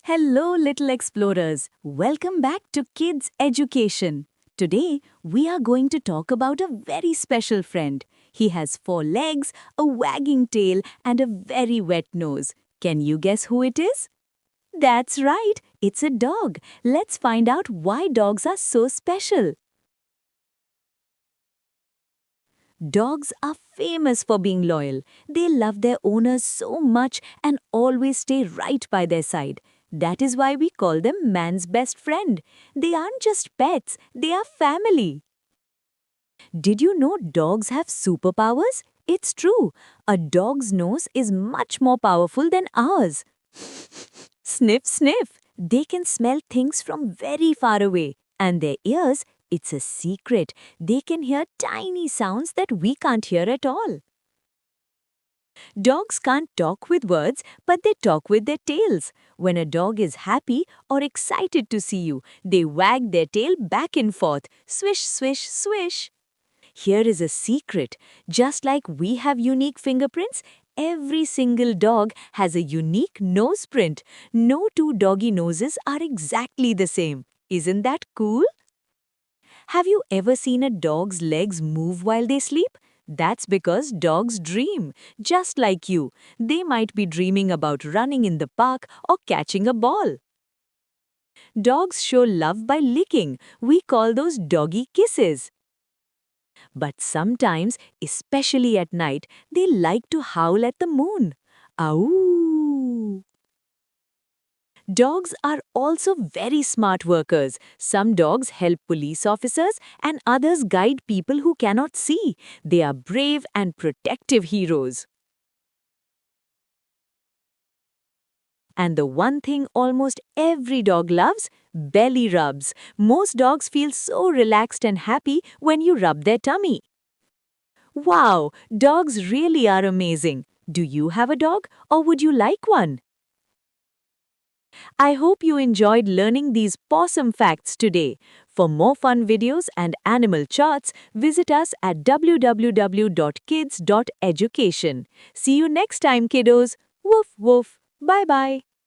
Hello, little explorers. Welcome back to Kids Education. Today, we are going to talk about a very special friend. He has 4 legs, a wagging tail, and a very wet nose. Can you guess who it is? That's right, it's a dog. Let's find out why dogs are so special. Dogs are famous for being loyal. They love their owners so much and always stay right by their side. That is why we call them man's best friend. They aren't just pets, they are family. Did you know dogs have superpowers? It's true. A dog's nose is much more powerful than ours. Sniff, sniff. They can smell things from very far away. And their ears, it's a secret. They can hear tiny sounds that we can't hear at all. Dogs can't talk with words, but they talk with their tails. When a dog is happy or excited to see you, they wag their tail back and forth. Swish, swish, swish. Here is a secret. Just like we have unique fingerprints, every single dog has a unique nose print. No two doggy noses are exactly the same. Isn't that cool? Have you ever seen a dog's legs move while they sleep? That's because dogs dream, just like you. They might be dreaming about running in the park or catching a ball. Dogs show love by licking. We call those doggy kisses. But sometimes, especially at night, they like to howl at the moon. Ow! Dogs are also very smart workers. Some dogs help police officers and others guide people who cannot see. They are brave and protective heroes. And the one thing almost every dog loves? Belly rubs. Most dogs feel so relaxed and happy when you rub their tummy. Wow, dogs really are amazing. Do you have a dog or would you like one? I hope you enjoyed learning these awesome facts today. For more fun videos and animal charts, visit us at www.kids.education. See you next time, kiddos. Woof woof. Bye bye.